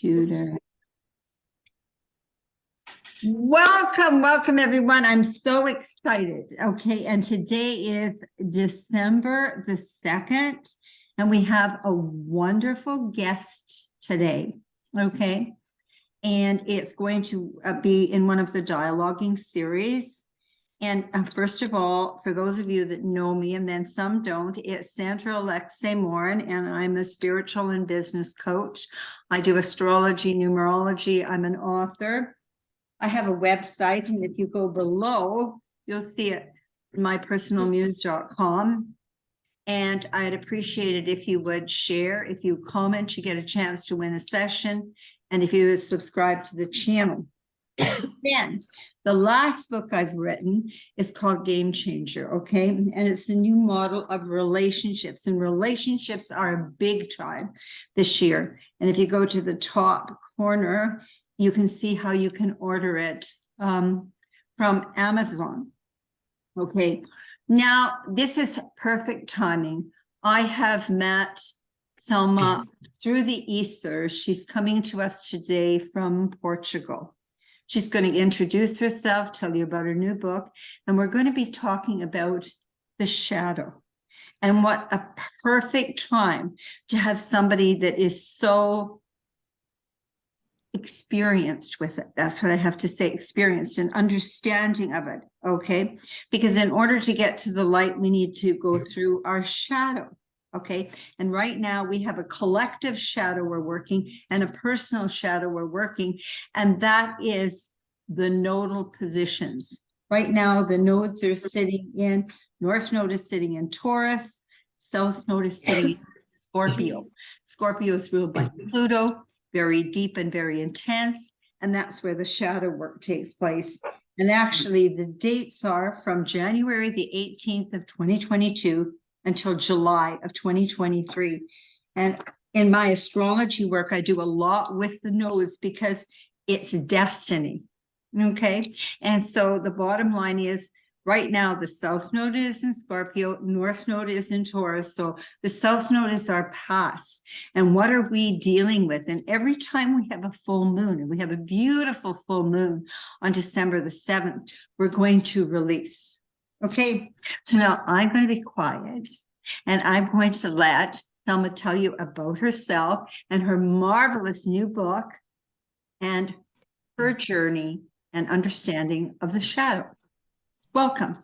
computer. Welcome everyone. I'm so excited. Okay, and today is December the 2nd, and we have a wonderful guest today. Okay, and it's going to be in one of the dialoguing series. And first of all, for those of you that know me, and then some don't, it's Sandra Alexei Morin, and I'm a spiritual and business coach. I do astrology, numerology. I'm an author. I have a website, and if you go below, you'll see it, mypersonalmuse.com. And I'd appreciate it if you would share. If you comment, you get a chance to win a session. And if you would subscribe to the channel. Then the last book I've written is called Game Changer, okay? And it's a new model of relationships, and relationships are a big time this year. And if you go to the top corner, you can see how you can order it from Amazon. Okay, now this is perfect timing. I have met Selma through the ether. She's coming to us today from Portugal. She's going to introduce herself, tell you about her new book, and we're going to be talking about the shadow. And what a perfect time to have somebody that is so experienced with it. That's what I have to say, experienced and understanding of it, okay? Because in order to get to the light, we need to go through our shadow, okay? And right now we have a collective shadow we're working and a personal shadow we're working, and that is the nodal positions. Right now, the nodes are sitting in, North Node is sitting in Taurus, South Node is sitting in Scorpio. Scorpio is ruled by Pluto, very deep and very intense, and that's where the shadow work takes place. And actually, the dates are from January the 18th of 2022 until July of 2023. And in my astrology work, I do a lot with the nodes because it's destiny, okay? And so the bottom line is, right now, the South Node is in Scorpio, North Node is in Taurus. So the South Node is our past. And what are we dealing with? And every time we have a full moon, and we have a beautiful full moon on December the 7th, we're going to release. Okay, so now I'm going to be quiet, and I'm going to let Selma tell you about herself and her marvelous new book and her journey and understanding of the shadow. Welcome.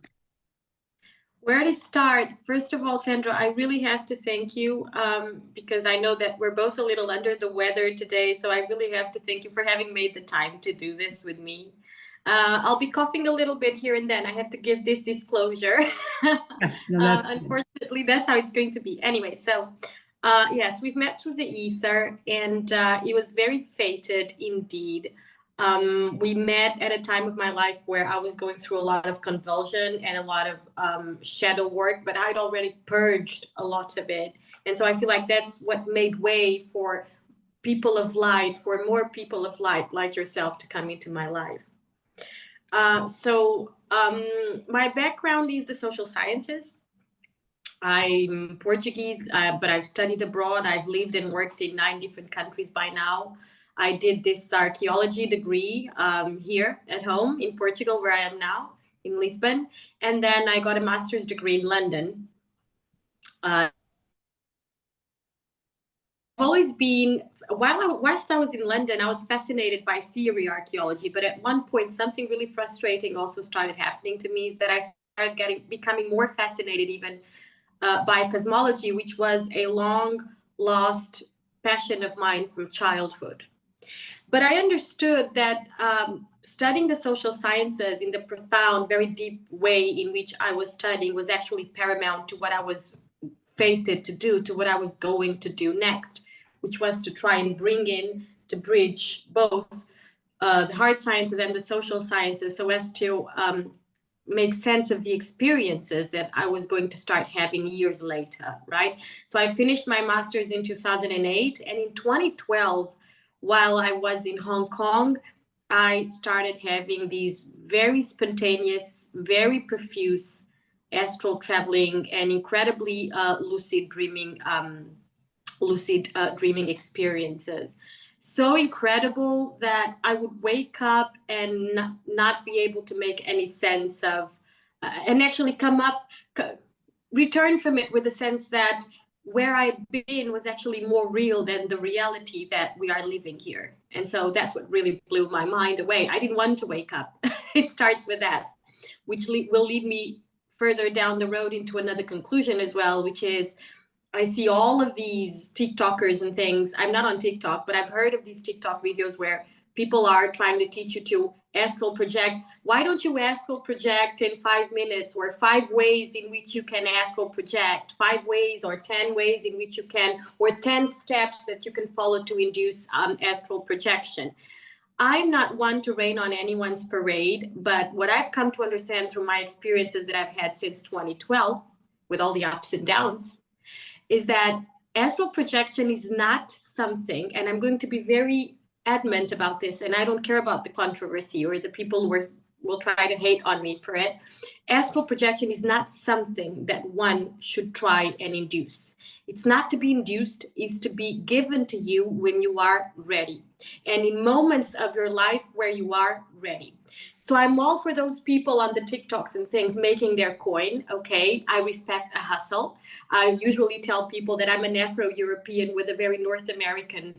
Where to start? First of all, Sandra, I really have to thank you because I know that we're both a little under the weather today. So I really have to thank you for having made the time to do this with me. I'll be coughing a little bit here and then. I have to give this disclosure. No, unfortunately, that's how it's going to be. Anyway, so yes, we've met through the ether, and it was very fated indeed. We met at a time of my life where I was going through a lot of convulsion and a lot of shadow work, but I'd already purged a lot of it. And so I feel like that's what made way for people of light, for more people of light like yourself to come into my life. My background is the social sciences. I'm Portuguese, but I've studied abroad. I've lived and worked in 9 different countries by now. I did this archaeology degree here at home in Portugal, where I am now, in Lisbon. And then I got a master's degree in London. I've always been, whilst I was in London, I was fascinated by theory archaeology. But at one point, something really frustrating also started happening to me, is that I started becoming more fascinated even by cosmology, which was a long lost passion of mine from childhood. But I understood that studying the social sciences in the profound, very deep way in which I was studying was actually paramount to what I was fated to do, to what I was going to do next, which was to try and bring in, to bridge both the hard sciences and the social sciences, so as to make sense of the experiences that I was going to start having years later, right? So I finished my master's in 2008, and in 2012, while I was in Hong Kong, I started having these very spontaneous, very profuse astral traveling and incredibly lucid dreaming experiences. so incredible that I would wake up and not be able to make any sense of, and actually return from it with the sense that where I'd been was actually more real than the reality that we are living here. And so that's what really blew my mind away. I didn't want to wake up. It starts with that, which will lead me further down the road into another conclusion as well, which is I see all of these TikTokers and things. I'm not on TikTok, but I've heard of these TikTok videos where people are trying to teach you to astral project. Why don't you astral project in 5 minutes, or 5 ways in which you can astral project, 5 ways or 10 ways in which you can, or 10 steps that you can follow to induce astral projection. I'm not one to rain on anyone's parade, but what I've come to understand through my experiences that I've had since 2012, with all the ups and downs, is that astral projection is not something, and I'm going to be very adamant about this, and I don't care about the controversy or the people who will try to hate on me for it. Astral projection is not something that one should try and induce. It's not to be induced, it's to be given to you when you are ready, and in moments of your life where you are ready. So I'm all for those people on the TikToks and things making their coin. Okay, I respect a hustle. I usually tell people that I'm an Afro-European with a very North American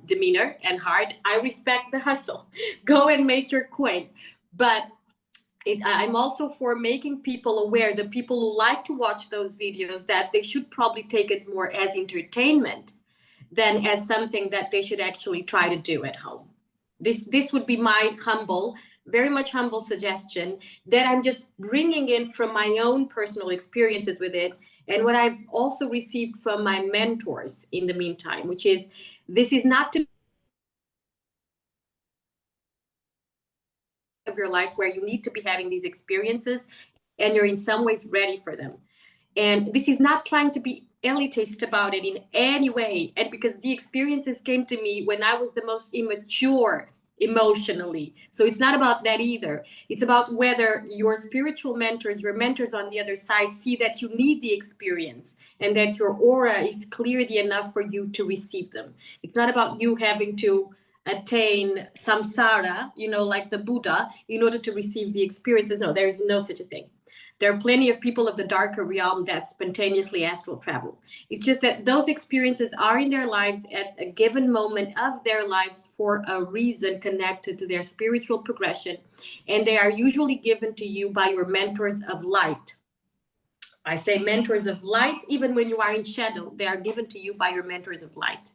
demeanor and heart. I respect the hustle. Go and make your coin. But I'm also for making people aware, the people who like to watch those videos, that they should probably take it more as entertainment than as something that they should actually try to do at home. This would be my very much humble suggestion that I'm just bringing in from my own personal experiences with it, and what I've also received from my mentors in the meantime, which is, this is not to of your life where you need to be having these experiences and you're in some ways ready for them. And this is not trying to be elitist about it in any way. And because the experiences came to me when I was the most immature emotionally. So it's not about that either. It's about whether your spiritual mentors, your mentors on the other side, see that you need the experience and that your aura is clearly enough for you to receive them. It's not about you having to attain samsara, like the Buddha, in order to receive the experiences. No, there is no such a thing. There are plenty of people of the darker realm that spontaneously astral travel. It's just that those experiences are in their lives at a given moment of their lives for a reason connected to their spiritual progression. And they are usually given to you by your mentors of light. I say mentors of light, even when you are in shadow, they are given to you by your mentors of light.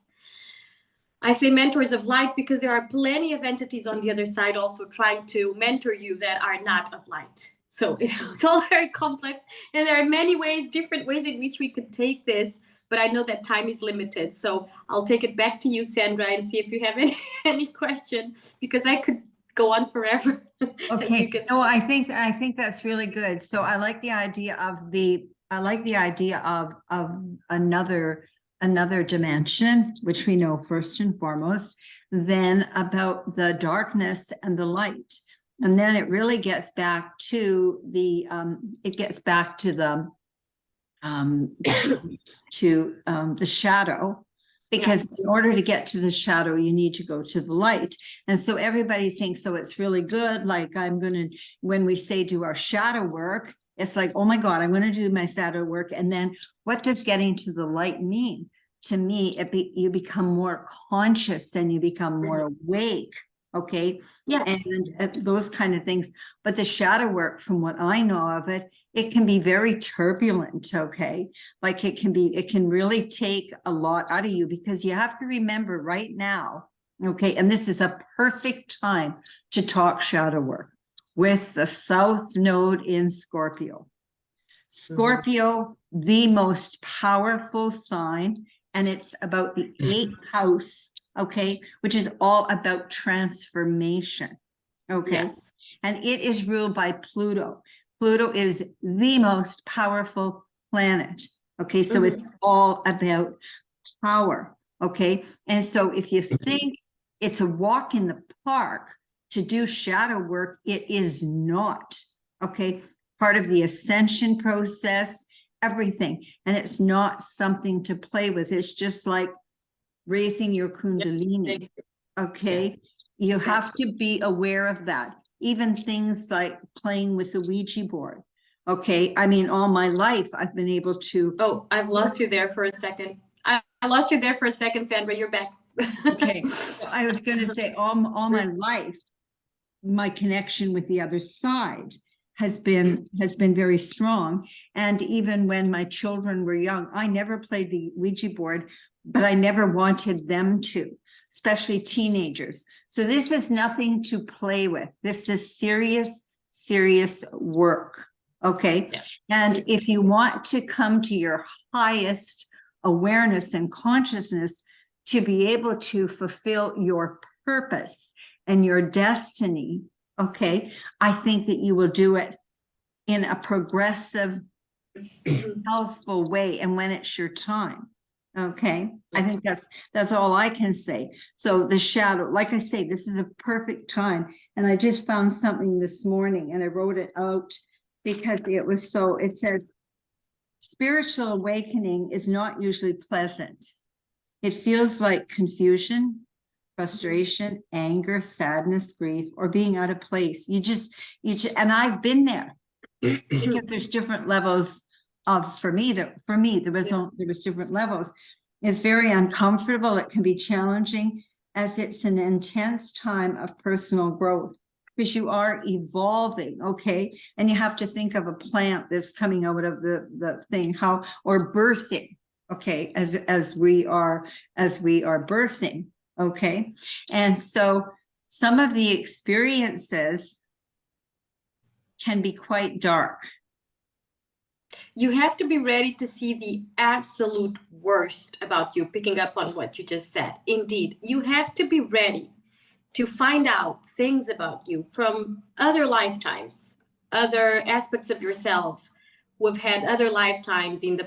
I say mentors of light because there are plenty of entities on the other side also trying to mentor you that are not of light. So it's all very complex, and there are many ways, different ways in which we could take this, but I know that time is limited. So I'll take it back to you, Sandra, and see if you have any question, because I could go on forever. Okay. No, I think that's really good. So I like the idea of another dimension, which we know first and foremost, then about the darkness and the light. And then it really gets back to the shadow, because in order to get to the shadow, you need to go to the light. And so everybody thinks, so it's really good. Like when we say do our shadow work, it's like, oh my God, I'm going to do my shadow work. And then what does getting to the light mean? To me, you become more conscious and you become more awake. Okay. Yes. And those kind of things. But the shadow work, from what I know of it, it can be very turbulent. Okay. Like it can really take a lot out of you, because you have to remember right now. Okay. And this is a perfect time to talk shadow work with the South Node in Scorpio. Scorpio, the most powerful sign, and it's about the 8th house, okay, which is all about transformation, okay? Yes. And it is ruled by Pluto. Pluto is the most powerful planet, okay? So it's all about power, okay? And so if you think it's a walk in the park to do shadow work, it is not, okay? Part of the ascension process, everything. And it's not something to play with. It's just like raising your Kundalini. Okay. You have to be aware of that. Even things like playing with a Ouija board. Okay. I mean, all my life I've been able to. Oh, I've lost you there for a second. I lost you there for a second, Sandra. You're back. Okay. So I was going to say all my life, my connection with the other side has been very strong. And even when my children were young, I never played the Ouija board, but I never wanted them to, especially teenagers. So this is nothing to play with. This is serious, serious work. Okay. Yeah. And if you want to come to your highest awareness and consciousness to be able to fulfill your purpose and your destiny, okay, I think that you will do it in a progressive, healthful way, and when it's your time. Okay, I think that's all I can say. So the shadow, like I say, this is a perfect time. And I just found something this morning and I wrote it out because it was so, it says, spiritual awakening is not usually pleasant. It feels like confusion, frustration, anger, sadness, grief, or being out of place. You just, and I've been there because there's different levels of, for me, there was different levels. It's very uncomfortable. It can be challenging as it's an intense time of personal growth because you are evolving. Okay. And you have to think of a plant that's coming out of the thing, or birthing. Okay. As we are birthing. Okay. And so some of the experiences can be quite dark. You have to be ready to see the absolute worst about you, picking up on what you just said. Indeed, you have to be ready to find out things about you from other lifetimes, other aspects of yourself who have had other lifetimes in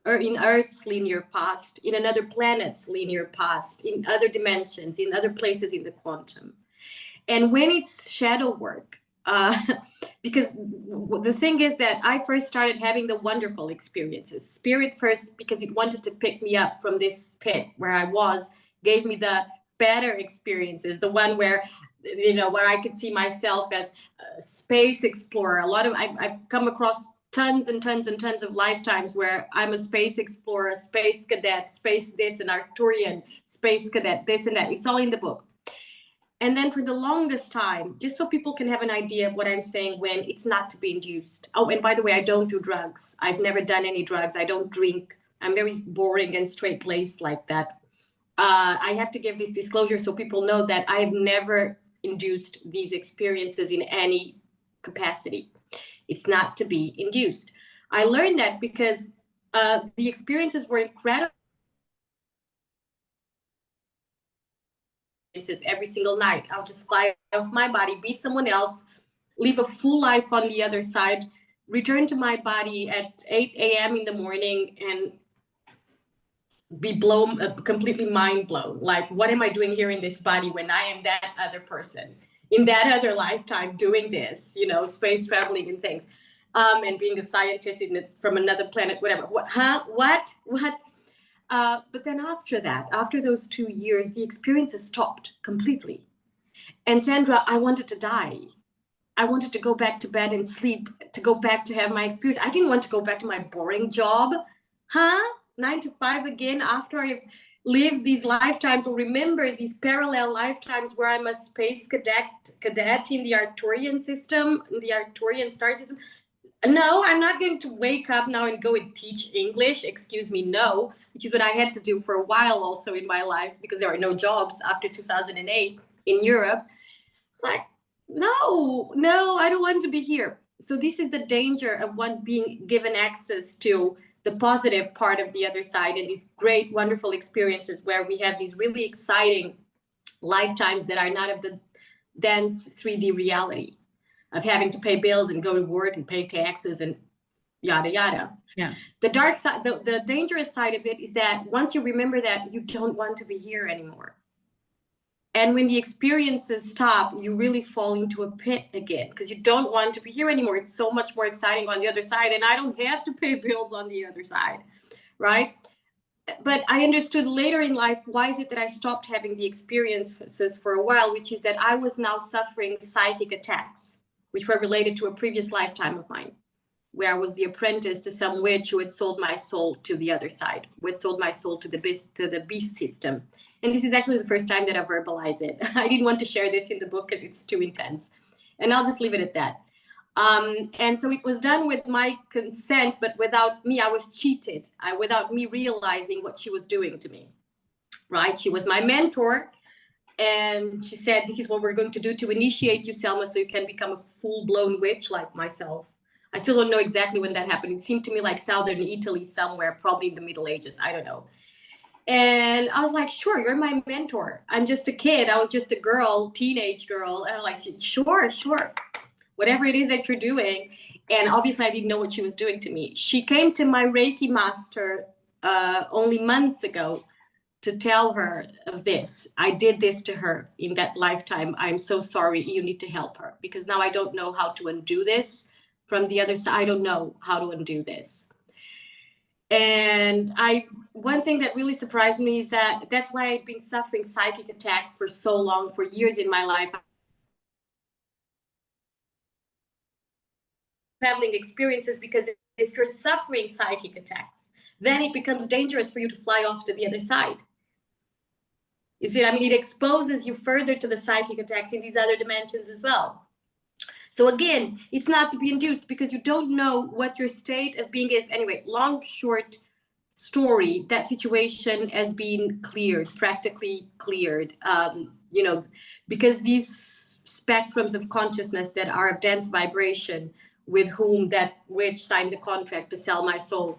Earth's linear past, in another planet's linear past, in other dimensions, in other places in the quantum. And when it's shadow work, because the thing is that I first started having the wonderful experiences. Spirit first, because it wanted to pick me up from this pit where I was, gave me the better experiences, the one where, where I could see myself as a space explorer. I've come across tons and tons and tons of lifetimes where I'm a space explorer, space cadet, space this, and Arcturian, space cadet, this and that. It's all in the book. And then for the longest time, just so people can have an idea of what I'm saying when it's not to be induced. Oh, and by the way, I don't do drugs. I've never done any drugs. I don't drink. I'm very boring and straight-laced like that. I have to give this disclosure so people know that I've never induced these experiences in any capacity. It's not to be induced. I learned that because the experiences were incredible. Every single night, I'll just fly off my body, be someone else, live a full life on the other side, return to my body at 8 a.m. in the morning and be blown, completely mind blown. Like, what am I doing here in this body when I am that other person in that other lifetime doing this, space traveling and things, and being a scientist from another planet, whatever. What? But then after those 2 years, the experiences stopped completely. And Sandra, I wanted to die. I wanted to go back to bed and sleep, to go back to have my experience. I didn't want to go back to my boring job. 9 to 5 again after I've lived these lifetimes, or remember these parallel lifetimes where I'm a space cadet in the Arcturian system, in the Arcturian star system. No, I'm not going to wake up now and go and teach English. Excuse me, no, which is what I had to do for a while also in my life because there are no jobs after 2008 in Europe. It's like, no, I don't want to be here. So this is the danger of one being given access to the positive part of the other side and these great, wonderful experiences where we have these really exciting lifetimes that are not of the dense 3D reality of having to pay bills and go to work and pay taxes and yada, yada. Yeah. The dark side, the dangerous side of it is that once you remember that, you don't want to be here anymore. And when the experiences stop, you really fall into a pit again because you don't want to be here anymore. It's so much more exciting on the other side. And I don't have to pay bills on the other side, right? but I understood later in life, why is it that I stopped having the experiences for a while, which is that I was now suffering psychic attacks, which were related to a previous lifetime of mine, where I was the apprentice to some witch who had sold my soul to the other side, who had sold my soul to the beast system. And this is actually the first time that I verbalize it. I didn't want to share this in the book because it's too intense. And I'll just leave it at that. And so it was done with my consent, but without me, I was cheated, without me realizing what she was doing to me, right? She was my mentor. And she said, this is what we're going to do to initiate you, Selma, so you can become a full-blown witch like myself. I still don't know exactly when that happened. It seemed to me like southern Italy somewhere, probably in the Middle Ages. I don't know. And I was like, sure, you're my mentor. I'm just a kid. I was just a girl, teenage girl. And I'm like, sure. Whatever it is that you're doing. And obviously I didn't know what she was doing to me. She came to my Reiki master only months ago to tell her of this. I did this to her in that lifetime. I'm so sorry. You need to help her, because now I don't know how to undo this from the other side. I don't know how to undo this. And one thing that really surprised me is that that's why I've been suffering psychic attacks for so long, for years in my life. Traveling experiences, because if you're suffering psychic attacks, then it becomes dangerous for you to fly off to the other side. You see what I mean? It exposes you further to the psychic attacks in these other dimensions as well. So again, it's not to be induced, because you don't know what your state of being is. Anyway, long, short story, that situation has been cleared, practically cleared, because these spectrums of consciousness that are of dense vibration, with whom that witch signed the contract to sell my soul,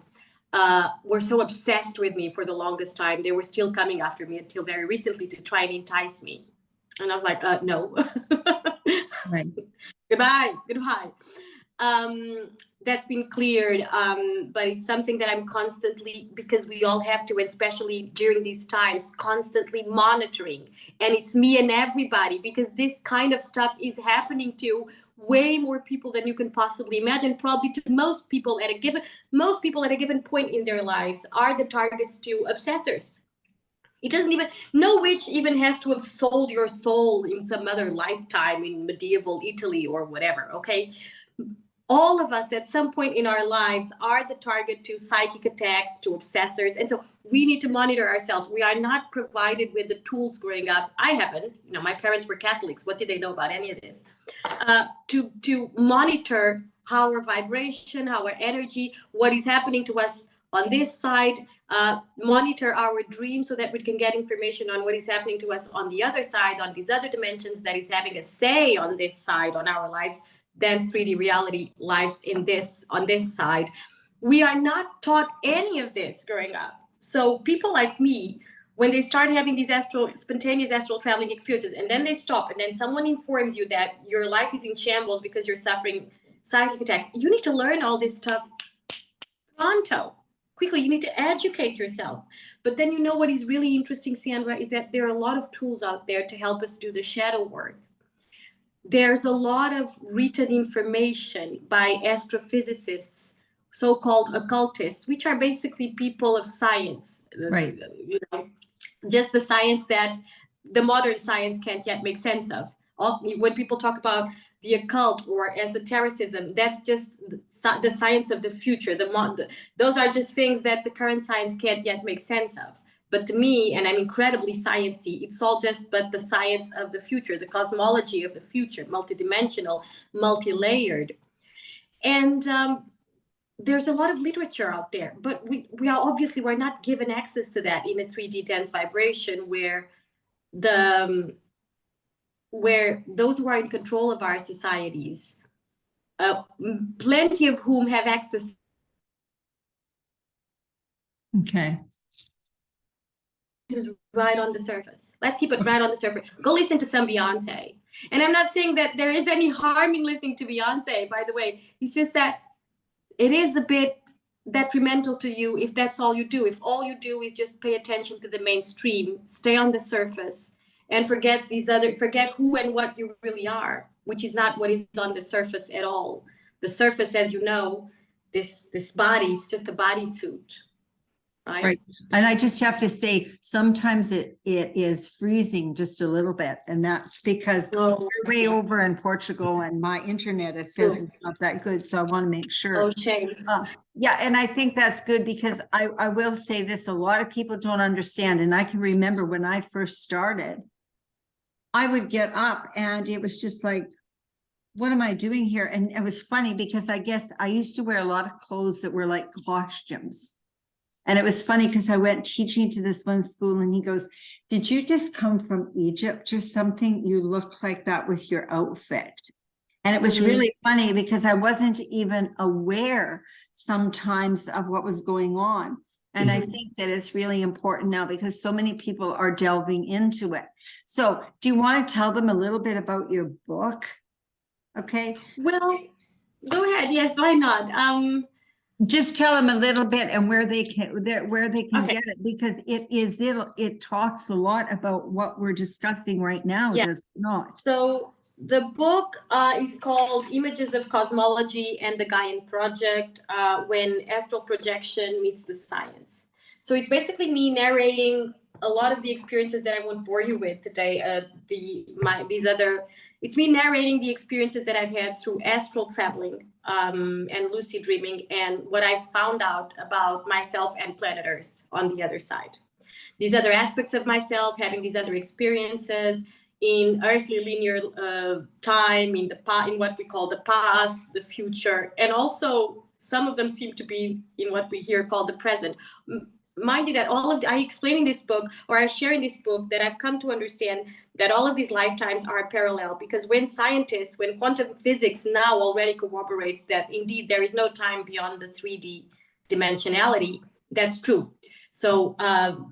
were so obsessed with me for the longest time. They were still coming after me until very recently to try and entice me. And I was like, no. Right. Goodbye. That's been cleared, but it's something that I'm constantly, because we all have to, especially during these times, constantly monitoring. And it's me and everybody, because this kind of stuff is happening to way more people than you can possibly imagine. Probably to most people at a given point in their lives are the targets to obsessors. It doesn't even, no witch even has to have sold your soul in some other lifetime in medieval Italy or whatever, okay? All of us at some point in our lives are the target to psychic attacks, to obsessors. And so we need to monitor ourselves. We are not provided with the tools growing up. I haven't, my parents were Catholics. What did they know about any of this? To monitor our vibration, our energy, what is happening to us on this side, monitor our dreams so that we can get information on what is happening to us on the other side, on these other dimensions that is having a say on this side, on our lives. Dense 3D reality lives on this side. We are not taught any of this growing up. So people like me, when they start having these spontaneous astral traveling experiences, and then they stop, and then someone informs you that your life is in shambles because you're suffering psychic attacks, you need to learn all this stuff pronto. Quickly, you need to educate yourself. But then what is really interesting, Sandra, is that there are a lot of tools out there to help us do the shadow work. There's a lot of written information by astrophysicists, so-called occultists, which are basically people of science. Right. Just the science that the modern science can't yet make sense of. When people talk about the occult or esotericism, that's just the science of the future. Those are just things that the current science can't yet make sense of. But to me, and I'm incredibly sciencey, it's all just but the science of the future, the cosmology of the future, multidimensional, multi-layered. And there's a lot of literature out there, but we're not given access to that in a 3D dense vibration where those who are in control of our societies, plenty of whom have access. Okay. Is right on the surface. Let's keep it right on the surface. Go listen to some Beyonce. And I'm not saying that there is any harm in listening to Beyonce, by the way. It's just that it is a bit detrimental to you if that's all you do. If all you do is just pay attention to the mainstream, stay on the surface, and forget who and what you really are, which is not what is on the surface at all. The surface, as you know, this body, it's just a bodysuit. right? Right. And I just have to say, sometimes it is freezing just a little bit. And that's because Oh, we're way over in Portugal and my internet, it says it's not that good. So I want to make sure. oh, shame. Yeah, and I think that's good because I will say this, a lot of people don't understand. And I can remember when I first started, I would get up and it was just like, what am I doing here? And it was funny because I guess I used to wear a lot of clothes that were like costumes. And it was funny because I went teaching to this one school and he goes, did you just come from Egypt or something? You look like that with your outfit. And it was really funny because I wasn't even aware sometimes of what was going on. And I think that it's really important now because so many people are delving into it. So do you want to tell them a little bit about your book? Okay. Well, go ahead. Yes, why not? Just tell them a little bit and where they can Okay. get it, because it talks a lot about what we're discussing right now, Yeah. does it not? So the book is called Images of Cosmology and the Gaian Project, when astral projection meets the science. So it's basically me narrating a lot of the experiences that I won't bore you with today. It's me narrating the experiences that I've had through astral traveling and lucid dreaming, and what I found out about myself and planet Earth on the other side. These other aspects of myself, having these other experiences in earthly linear time, in what we call the past, the future, and also some of them seem to be in what we here call the present. Mind you that I explain in this book, or I share in this book, that I've come to understand that all of these lifetimes are parallel, because when quantum physics now already corroborates that indeed there is no time beyond the 3D dimensionality, that's true. So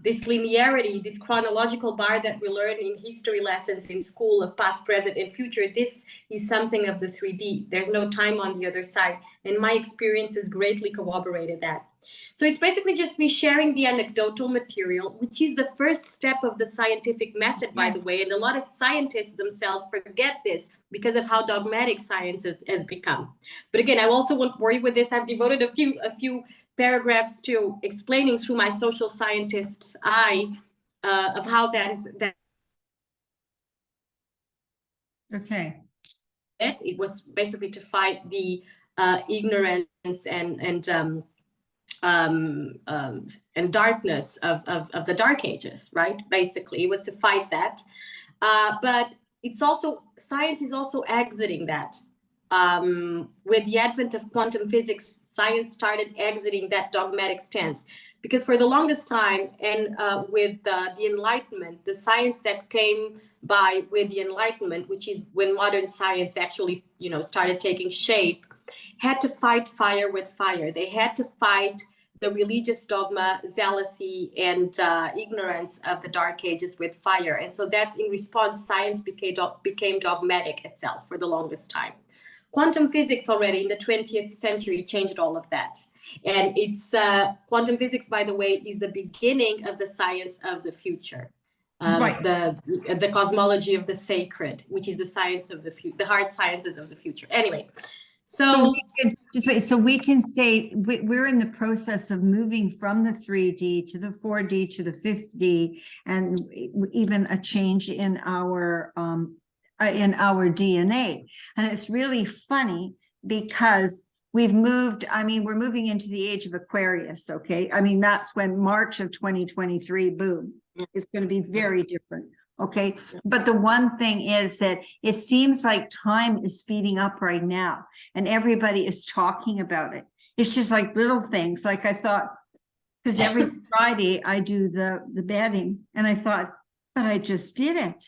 this linearity, this chronological bar that we learn in history lessons in school of past, present, and future, this is something of the 3D. There's no time on the other side. And my experiences greatly corroborated that. So it's basically just me sharing the anecdotal material, which is the first step of the scientific method, by the way. And a lot of scientists themselves forget this because of how dogmatic science has become. But again, I also won't bore you with this. I've devoted a few paragraphs to explaining through my social scientist's eye of how that is. Okay. It was basically to fight the ignorance and darkness of the Dark Ages, right? Basically, it was to fight that. But it's also, science is also exiting that. With the advent of quantum physics, science started exiting that dogmatic stance, because for the longest time, and with the Enlightenment, the science that came by with the Enlightenment, which is when modern science actually, started taking shape, had to fight fire with fire. They had to fight the religious dogma, zealousy, and ignorance of the Dark Ages with fire. And so that, in response, science became dogmatic itself for the longest time. Quantum physics already in the 20th century changed all of that. And it's quantum physics, by the way, is the beginning of the science of the future. Right. The cosmology of the sacred, which is the science of the hard sciences of the future. Anyway, so we can say we're in the process of moving from the 3D to the 4D to the 5D, and even a change in our DNA. And it's really funny because we're moving into the age of Aquarius. Okay. That's when March of 2023, boom, it's going to be very different. Okay. But the one thing is that it seems like time is speeding up right now and everybody is talking about it. It's just like little things. Like I thought, because every Friday I do the bedding, and I thought, but I just did it.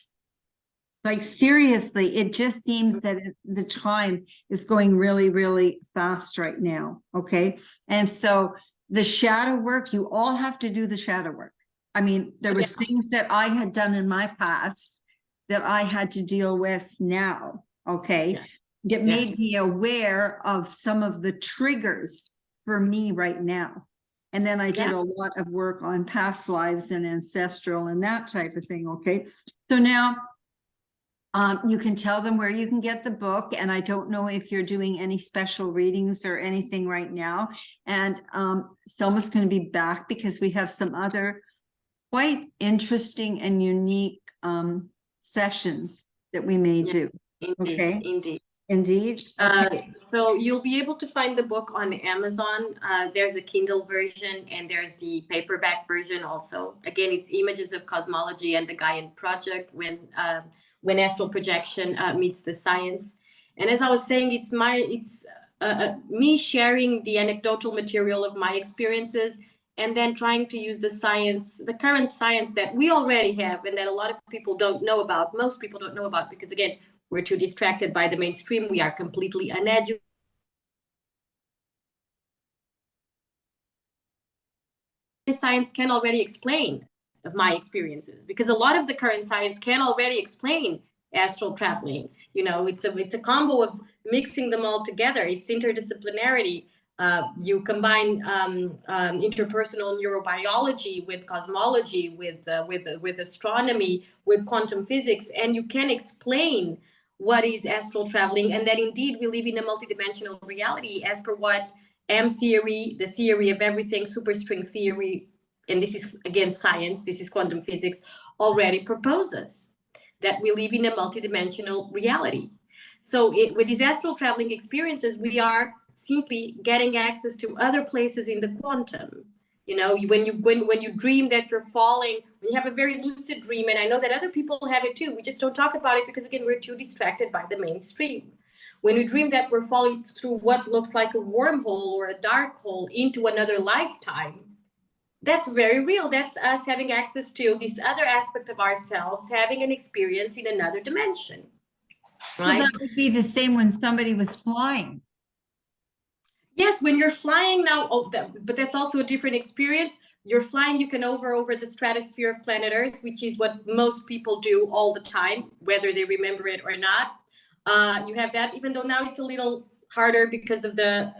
Like, seriously, it just seems that the time is going really, really fast right now. Okay. And so the shadow work, you all have to do the shadow work. There was things that I had done in my past that I had to deal with now. Okay. That made me aware of some of the triggers for me right now. And then I did a lot of work on past lives and ancestral and that type of thing. Okay. So now You can tell them where you can get the book, and I don't know if you're doing any special readings or anything right now. And Selma's going to be back because we have some other quite interesting and unique sessions that we may do. Indeed, Okay. indeed. Okay. So you'll be able to find the book on Amazon. There's a Kindle version and there's the paperback version also. Again, it's Images of Cosmology and the Gaian Project, when astral projection meets the science. And as I was saying, it's me sharing the anecdotal material of my experiences, and then trying to use the science, the current science that we already have and that a lot of people don't know about, most people don't know about, because again, we're too distracted by the mainstream. We are completely uneducated. Science can already explain of my experiences, because a lot of the current science can already explain astral traveling. You know, it's a combo of mixing them all together. It's interdisciplinarity. You combine interpersonal neurobiology with cosmology, with astronomy, with quantum physics, and you can explain what is astral traveling, and that indeed we live in a multidimensional reality as per what M theory, the theory of everything, superstring theory, and this is again science, this is quantum physics, already proposes that we live in a multidimensional reality. So with these astral traveling experiences, we are simply getting access to other places in the quantum. You know, when you dream that you're falling, when you have a very lucid dream, and I know that other people have it too, we just don't talk about it because again, we're too distracted by the mainstream. When we dream that we're falling through what looks like a wormhole or a dark hole into another lifetime, that's very real. That's us having access to this other aspect of ourselves, having an experience in another dimension. Right? So that would be the same when somebody was flying. Yes, when you're flying now, but that's also a different experience. You're flying, you can over the stratosphere of planet Earth, which is what most people do all the time, whether they remember it or not. You have that, even though now it's a little harder because of the,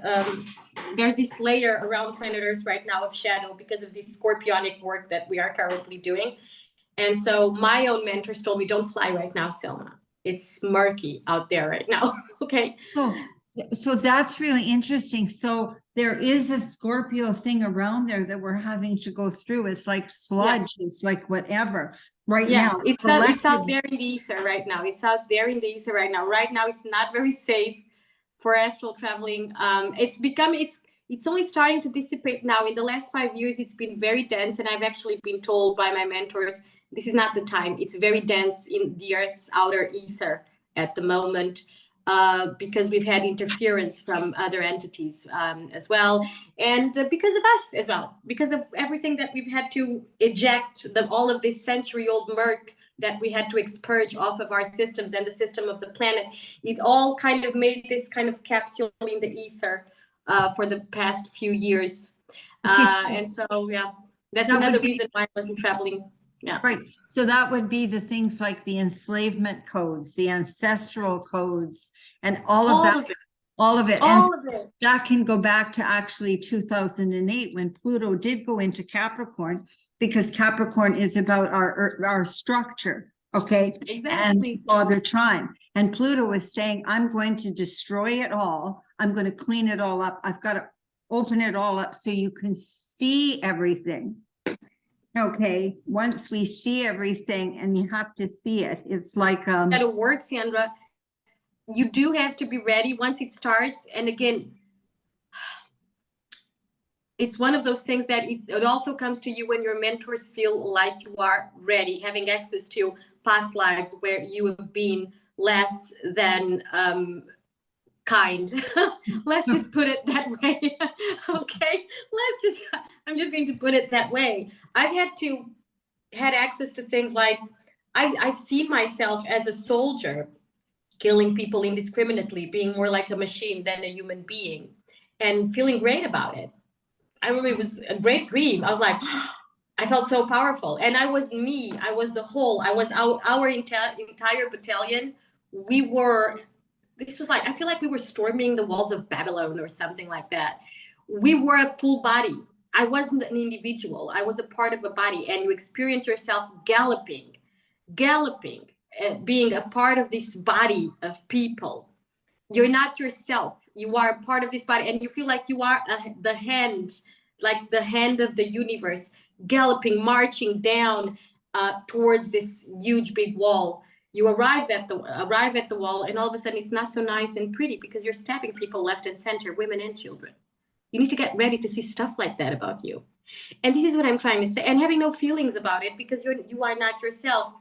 there's this layer around planet Earth right now of shadow because of this scorpionic work that we are currently doing. And so my own mentors told me, don't fly right now, Selma. It's murky out there right now, okay? So that's really interesting. So there is a Scorpio thing around there that we're having to go through. It's like sludge, it's like whatever. Right now, it's out there in the ether right now. It's out there in the ether right now. Right now, it's not very safe for astral traveling. It's only starting to dissipate now. In the last 5 years, it's been very dense, and I've actually been told by my mentors, this is not the time. It's very dense in the Earth's outer ether at the moment. Because we've had interference from other entities as well, and because of us as well, because of everything that we've had to eject, all of this century-old murk that we had to expurge off of our systems and the system of the planet. It all kind of made this kind of capsule in the ether for the past few years. And so, yeah, that's another reason why I wasn't traveling. Yeah. Right. So that would be the things like the enslavement codes, the ancestral codes, and all of that. All of it. That can go back to actually 2008 when Pluto did go into Capricorn, because Capricorn is about our structure. Okay. Exactly. And Father Time. And Pluto was saying, I'm going to destroy it all. I'm going to clean it all up. I've got to open it all up so you can see everything. Okay, once we see everything, and you have to see it, it's like that'll work, Sandra. You do have to be ready once it starts. And again, it's one of those things that it also comes to you when your mentors feel like you are ready, having access to past lives where you have been less than kind. Let's just put it that way. Okay, I'm just going to put it that way. I've had access to things like I've seen myself as a soldier killing people indiscriminately, being more like a machine than a human being, and feeling great about it. I remember it was a great dream. I was like, I felt so powerful, and I was me. I was the whole. I was our entire battalion. This was like, I feel like we were storming the walls of Babylon or something like that. We were a full body. I wasn't an individual. I was a part of a body, and you experience yourself galloping being a part of this body of people. You're not yourself. You are a part of this body, and you feel like you are the hand, like the hand of the universe, galloping, marching down towards this huge big wall. You arrive at the wall, and all of a sudden it's not so nice and pretty because you're stabbing people left and center, women and children. You need to get ready to see stuff like that about you. And this is what I'm trying to say. And having no feelings about it because you are not yourself.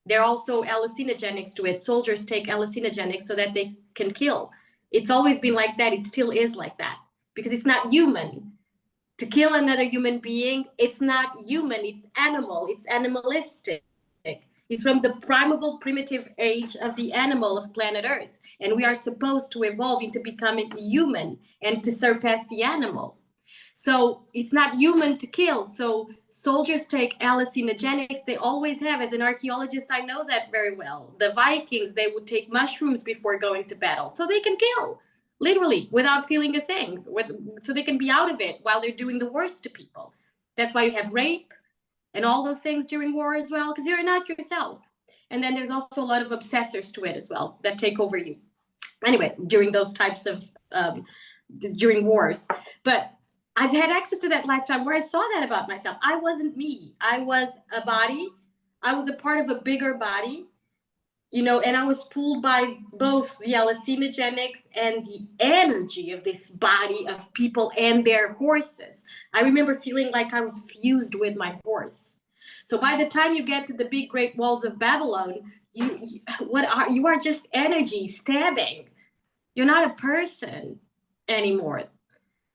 There are also hallucinogenics to it. Soldiers take hallucinogenics so that they can kill. It's always been like that. It still is like that because it's not human. To kill another human being, it's not human. It's animal. It's animalistic. It's from the primeval primitive age of the animal of planet Earth. And we are supposed to evolve into becoming human and to surpass the animal. So it's not human to kill. So soldiers take hallucinogenics. They always have. As an archaeologist, I know that very well. The Vikings, they would take mushrooms before going to battle so they can kill, literally, without feeling a thing, so they can be out of it while they're doing the worst to people. That's why you have rape and all those things during war as well, because you're not yourself. And then there's also a lot of obsessors to it as well that take over you. Anyway, during those types of, during wars. But I've had access to that lifetime where I saw that about myself. I wasn't me. I was a body. I was a part of a bigger body, you know, and I was pulled by both the hallucinogenics and the energy of this body of people and their horses. I remember feeling like I was fused with my horse. So by the time you get to the big great walls of Babylon, you are just energy stabbing. You're not a person anymore.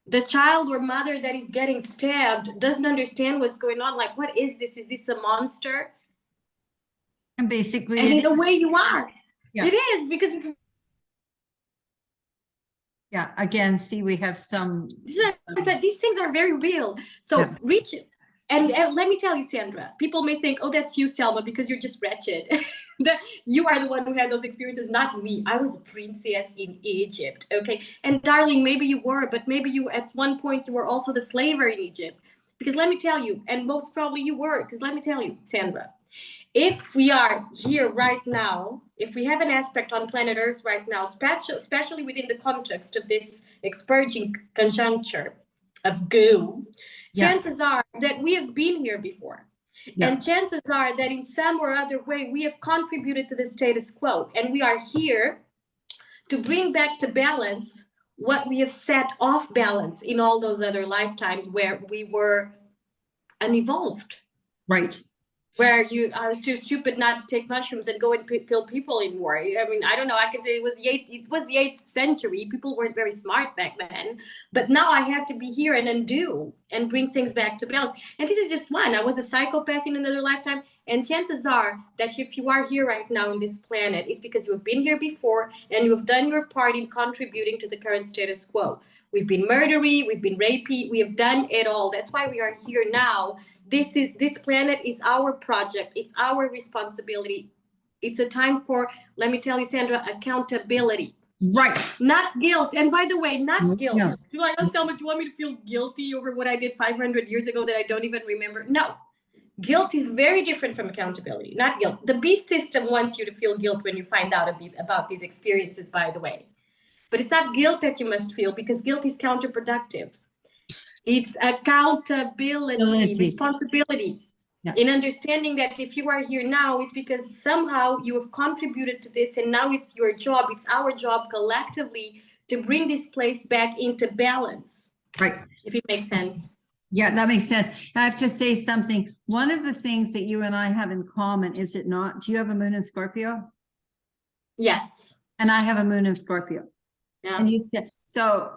The child or mother that is getting stabbed doesn't understand what's going on. Like, what is this? Is this a monster? And basically, and in a way you are. Yeah. It is, because it's, yeah, again, see, we have some these things are very real. So yeah. reach, and let me tell you, Sandra, people may think, oh, that's you, Selma, because you're just wretched. You are the one who had those experiences, not me. I was a princess in Egypt, okay? And darling, maybe you were, but maybe you, at one point, you were also the slaver in Egypt. Because let me tell you, and most probably you were, because let me tell you, Sandra, if we are here right now, if we have an aspect on planet Earth right now, especially within the context of this expurging conjuncture of goo, chances are that we have been here before. And chances are that in some or other way, we have contributed to the status quo. And we are here to bring back to balance what we have set off balance in all those other lifetimes where we were unevolved. Right. Where you are too stupid not to take mushrooms and go and kill people in war. I mean, I don't know. I can say it was the 8th century. People weren't very smart back then. But now I have to be here and undo and bring things back to balance. And this is just one. I was a psychopath in another lifetime. And chances are that if you are here right now on this planet, it's because you have been here before and you have done your part in contributing to the current status quo. We've been murdery, we've been rapey, we have done it all. That's why we are here now. This planet is our project. It's our responsibility. It's a time for, let me tell you, Sandra, accountability. Right. Not guilt. And by the way, not guilt. No. You're like, oh, Selma, do you want me to feel guilty over what I did 500 years ago that I don't even remember? No. Guilt is very different from accountability, not guilt. The beast system wants you to feel guilt when you find out a bit about these experiences, by the way. But it's not guilt that you must feel, because guilt is counterproductive. It's accountability, responsibility, in understanding that if you are here now, it's because somehow you have contributed to this, and now it's your job, it's our job collectively to bring this place back into balance. Right. If it makes sense. Yeah, that makes sense. I have to say something. One of the things that you and I have in common, is it not? Do you have a moon in Scorpio? Yes. And I have a moon in Scorpio. Yeah. And you said, so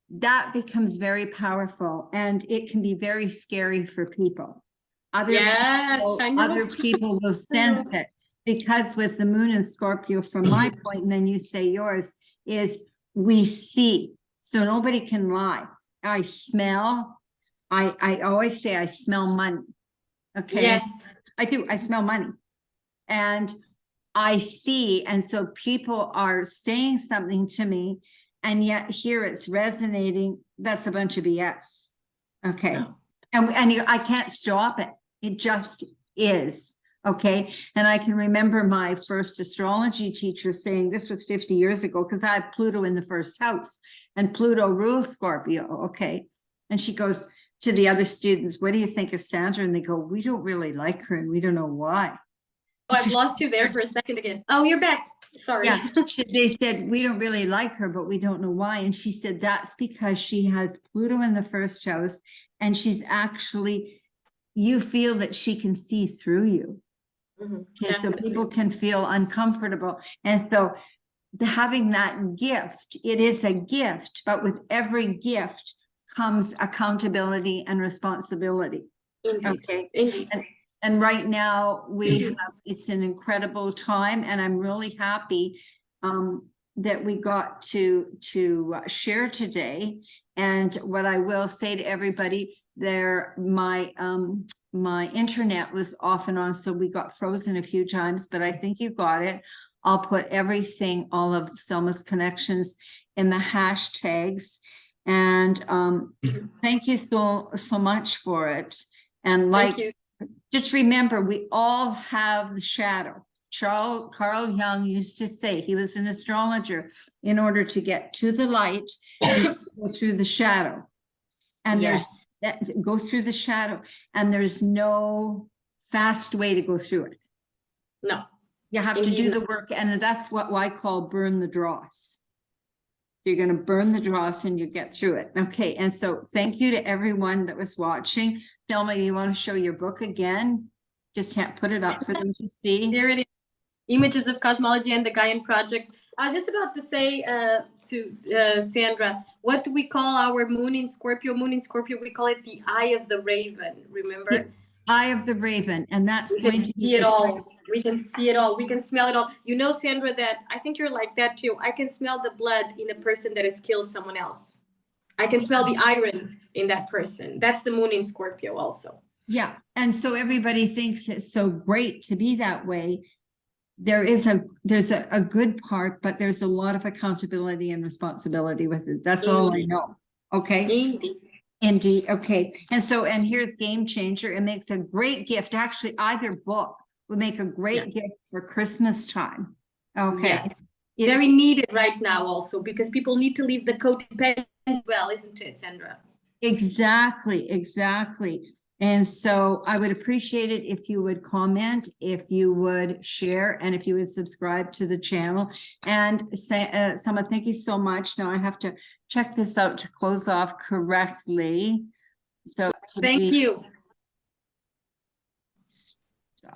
that becomes very powerful, and it can be very scary for people. Other people will sense it, because with the moon in Scorpio, from my point, and then you say yours, is we see. So nobody can lie. I smell. I always say I smell money. Okay. Yes. I do. I smell money. And I see. And so people are saying something to me, and yet here it's resonating. That's a bunch of BS. Okay. No. And I can't stop it. It just is. Okay. And I can remember my first astrology teacher saying, this was 50 years ago, because I have Pluto in the first house and Pluto rules Scorpio. Okay. And she goes to the other students, what do you think of Sandra? And they go, we don't really like her and we don't know why. Oh, I've lost you there for a second again. Oh, you're back. Sorry. Yeah, they said, we don't really like her, but we don't know why. And she said, that's because she has Pluto in the first house and she's actually, you feel that she can see through you. Okay, so people can feel uncomfortable. And so having that gift, it is a gift, but with every gift comes accountability and responsibility. Indeed. Okay. Indeed. And right now it's an incredible time, and I'm really happy that we got to share today. And what I will say to everybody there, my internet was off and on, so we got frozen a few times, but I think you got it. I'll put everything, all of Selma's connections in the hashtags. And thank you so much for it. And like, just remember, we all have the shadow. Carl Jung used to say, he was an astrologer, in order to get to the light, you go through the shadow. And there's that, go through the shadow, and there's no fast way to go through it. No. You have to do the work, and that's what I call burn the dross. You're going to burn the dross and you get through it. Okay, and so thank you to everyone that was watching. Thelma, you want to show your book again? Just put it up for them to see. There it is. Images of Cosmology and the Gaian Project. I was just about to say to Sandra, what do we call our moon in Scorpio? Moon in Scorpio, we call it the Eye of the Raven, remember? The Eye of the Raven, and that's we can see it all. We can see it all. We can smell it all. You know, Sandra, that I think you're like that too. I can smell the blood in a person that has killed someone else. I can smell the iron in that person. That's the moon in Scorpio also. Yeah, and so everybody thinks it's so great to be that way. There's a good part, but there's a lot of accountability and responsibility with it. That's all I know. Okay. Indeed. Okay. And so, and here's Game Changer. It makes a great gift. Actually, either book would make a great gift for Christmas time. Okay. Yes. Very needed right now also, because people need to leave the codependent well, isn't it, Sandra? Exactly. And so I would appreciate it if you would comment, if you would share, and if you would subscribe to the channel. And Selma, thank you so much. Now I have to check this out to close off correctly. So thank you.